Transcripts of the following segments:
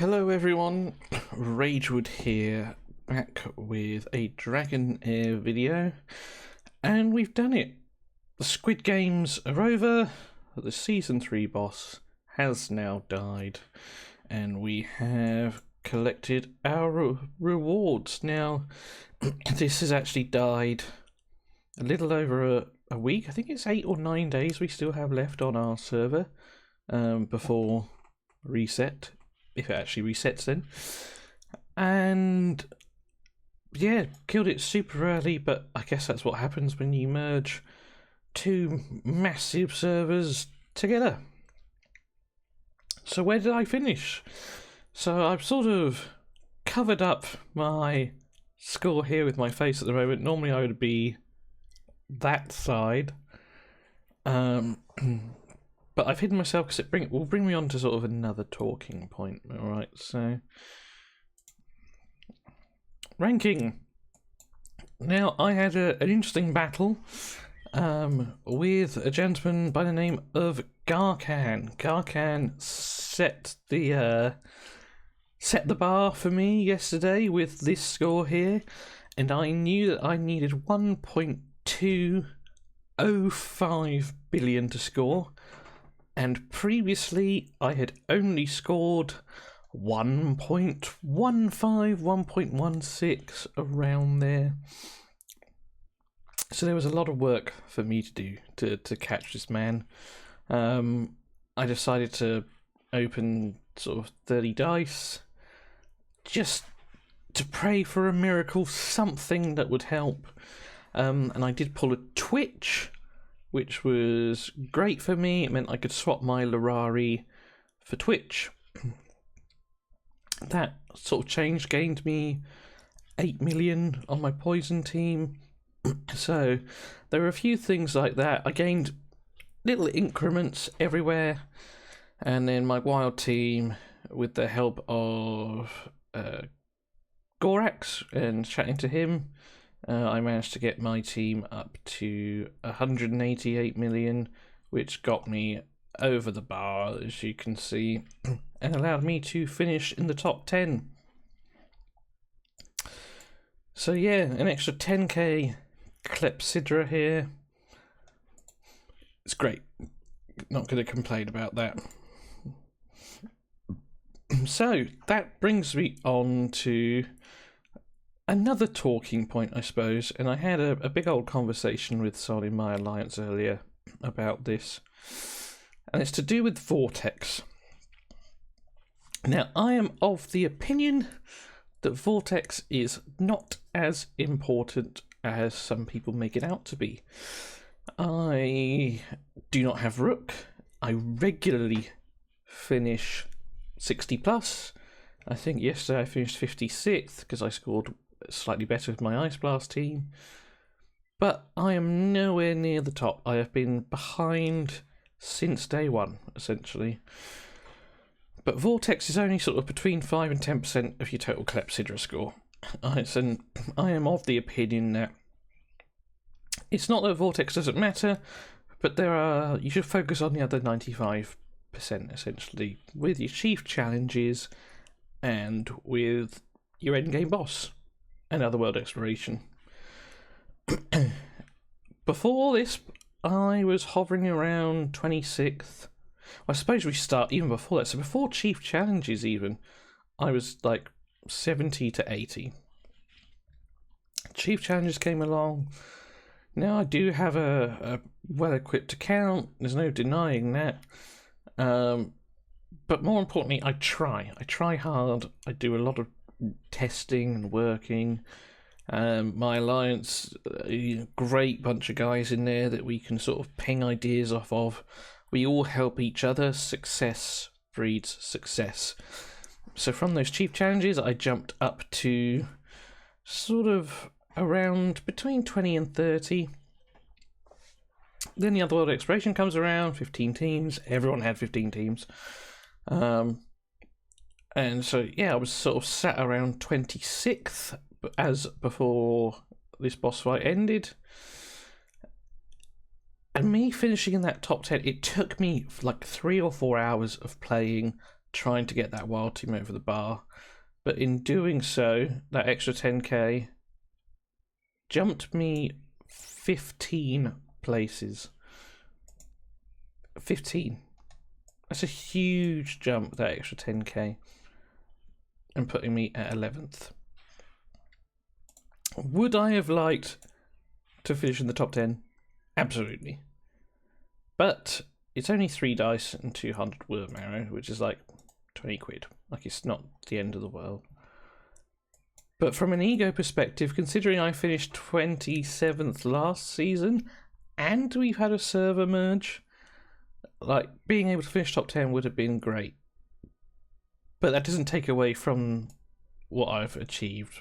Hello everyone, Ragewood here, back with a Dragonheir video, and we've done it. The Squid Games are over, the Season 3 boss has now died, and we have collected our rewards. Now, this has actually died a little over a week. I think it's 8 or 9 days we still have left on our server before reset. If it actually resets then. And yeah, killed it super early, but I guess that's what happens when you merge two massive servers together. So where did I finish? So I've sort of covered up my score here with my face at the moment. Normally I would be that side. But I've hidden myself because it will bring me on to sort of another talking point. Alright, so ranking. Now, I had an interesting battle with a gentleman by the name of Garkan. Garkan set the bar for me yesterday with this score here, and I knew that I needed 1.205 billion to score. And previously, I had only scored 1.15, 1.16, around there. So there was a lot of work for me to do to catch this man. I decided to open sort of 30 dice, just to pray for a miracle, something that would help. And I did pull a Twitch, which was great for me. It meant I could swap my Larari for Twitch. That sort of change gained me 8 million on my poison team. So there were a few things like that. I gained little increments everywhere. And then my wild team, with the help of Gorax and chatting to him, I managed to get my team up to 188 million, which got me over the bar, as you can see, and allowed me to finish in the top 10. So yeah, an extra 10k Clepsydra here. It's great. Not going to complain about that. So that brings me on to another talking point, I suppose, and I had a big old conversation with someone in my alliance earlier about this, and it's to do with Vortex. Now, I am of the opinion that Vortex is not as important as some people make it out to be. I do not have Rook. I regularly finish 60 plus. I think yesterday I finished 56th because I scored slightly better with my Ice Blast team, but I am nowhere near the top. I have been behind since day one, essentially. But Vortex is only sort of between 5 and 10% of your total Clepsydra score. And I am of the opinion that it's not that Vortex doesn't matter, but you should focus on the other 95%, essentially, with your chief challenges and with your endgame boss and other world exploration. Before this, I was hovering around 26th. I suppose we start even before that. So before chief challenges even, I was like 70 to 80. Chief challenges came along. Now I do have a well-equipped account. There's no denying that. But more importantly, I try hard. I do a lot of testing and working. My alliance, great bunch of guys in there that we can sort of ping ideas off of. We all help each other. Success breeds success. So from those chief challenges, I jumped up to sort of around between 20 and 30. Then the other world exploration comes around, 15 teams. Everyone had 15 teams. And so, yeah, I was sort of sat around 26th as before this boss fight ended. And me finishing in that top 10, it took me like 3 or 4 hours of playing trying to get that wild team over the bar. But in doing so, that extra 10k jumped me 15 places. 15. That's a huge jump, that extra 10k. And putting me at 11th. Would I have liked to finish in the top 10? Absolutely. But it's only 3 dice and 200 worm arrow, which is like 20 quid. Like, it's not the end of the world. But from an ego perspective, considering I finished 27th last season and we've had a server merge, like, being able to finish top 10 would have been great. But that doesn't take away from what I've achieved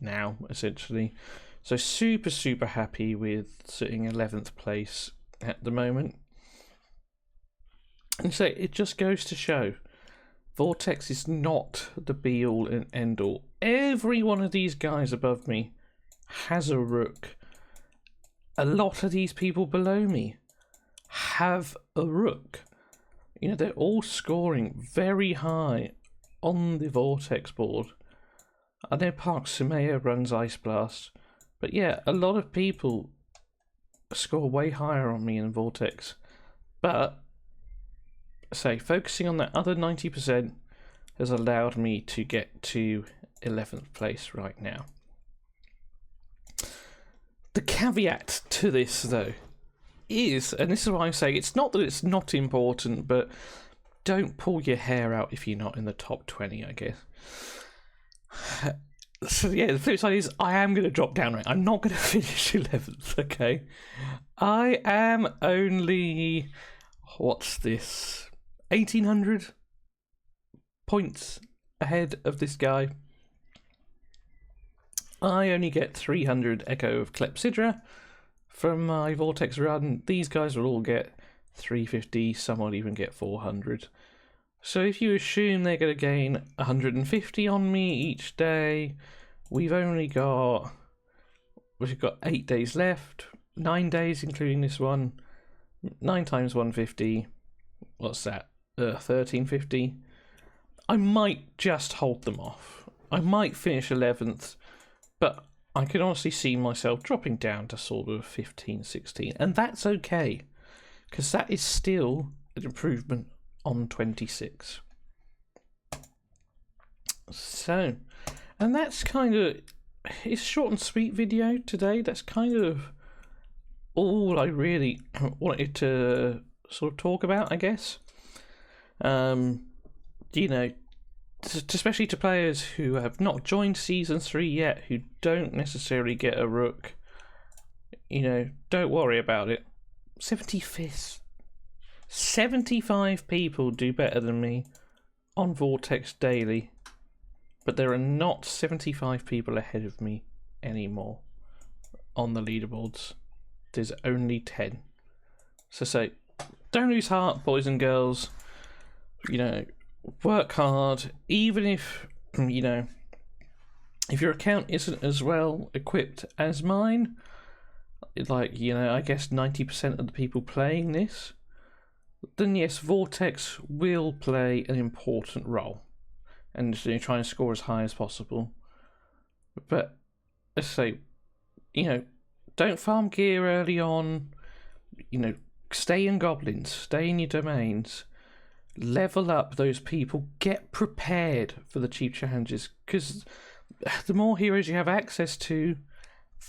now, essentially. So super, super happy with sitting 11th place at the moment. And so it just goes to show, Vortex is not the be-all and end-all. Every one of these guys above me has a rook. A lot of these people below me have a rook. You know, they're all scoring very high on the Vortex board. I know Park Sumaya runs Ice Blast, but yeah, a lot of people score way higher on me in Vortex. But, say, focusing on that other 90% has allowed me to get to 11th place right now. The caveat to this, though, is, and this is why I say, it's not that it's not important, but don't pull your hair out if you're not in the top 20, I guess. So yeah, the flip side is I am going to drop down, right? I'm not going to finish 11th, okay? I am only, what's this, 1,800 points ahead of this guy. I only get 300 Echo of Clepsydra from my Vortex run. These guys will all get 350, some will even get 400. So if you assume they're going to gain 150 on me each day, we've got 8 days left, 9 days including this one. 9 times 150, what's that? 1350. I might just hold them off. I might finish 11th, but I can honestly see myself dropping down to sort of 15, 16, and that's okay, because that is still an improvement on 26. So, and that's kind of, it's a short and sweet video today. That's kind of all I really wanted to sort of talk about, I guess. You know, especially to players who have not joined Season 3 yet, who don't necessarily get a rook, you know, don't worry about it. 75th. 75 people do better than me on Vortex daily, but there are not 75 people ahead of me anymore on the leaderboards. There's only 10. So say, don't lose heart, boys and girls. You know, work hard, even if, you know, if your account isn't as well equipped as mine, like, you know, I guess 90% of the people playing this, then yes, Vortex will play an important role, and you know, try and score as high as possible. But let's say, you know, don't farm gear early on. You know, stay in goblins, stay in your domains, level up those people, get prepared for the cheap challenges, because the more heroes you have access to,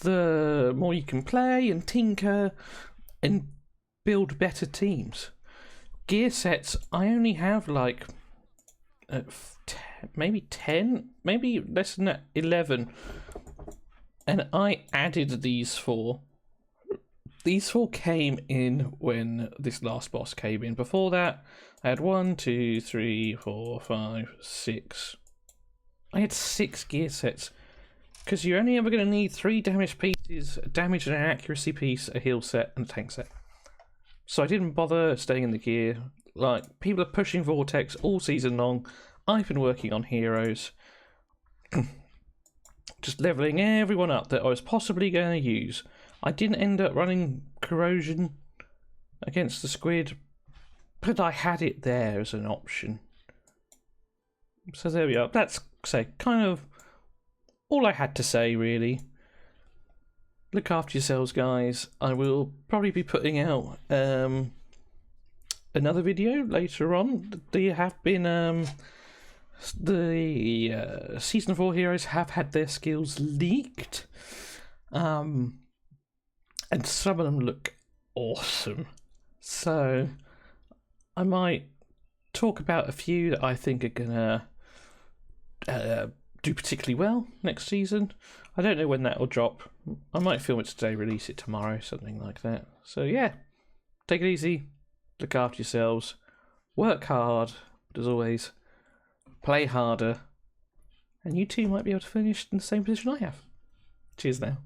the more you can play and tinker and build better teams. Gear sets, I only have like maybe 10, maybe less than that, 11, and I added these 4. These 4 came in when this last boss came in. Before that, I had 1, 2, 3, 4, 5, 6. I had 6 gear sets, because you're only ever going to need 3 damage pieces, a damage and an accuracy piece, a heal set, and a tank set. So I didn't bother staying in the gear. Like, people are pushing Vortex all season long. I've been working on heroes. Just leveling everyone up that I was possibly going to use. I didn't end up running corrosion against the Squid, but I had it there as an option. So there we are. That's kind of all I had to say, really. Look after yourselves, guys. I will probably be putting out another video later on. There have been the Season 4 heroes have had their skills leaked. And some of them look awesome. So I might talk about a few that I think are gonna do particularly well next season. I don't know when that will drop. I might film it today, release it tomorrow, something like that. So yeah, take it easy, look after yourselves, work hard, but as always, play harder, and you too might be able to finish in the same position I have. Cheers now.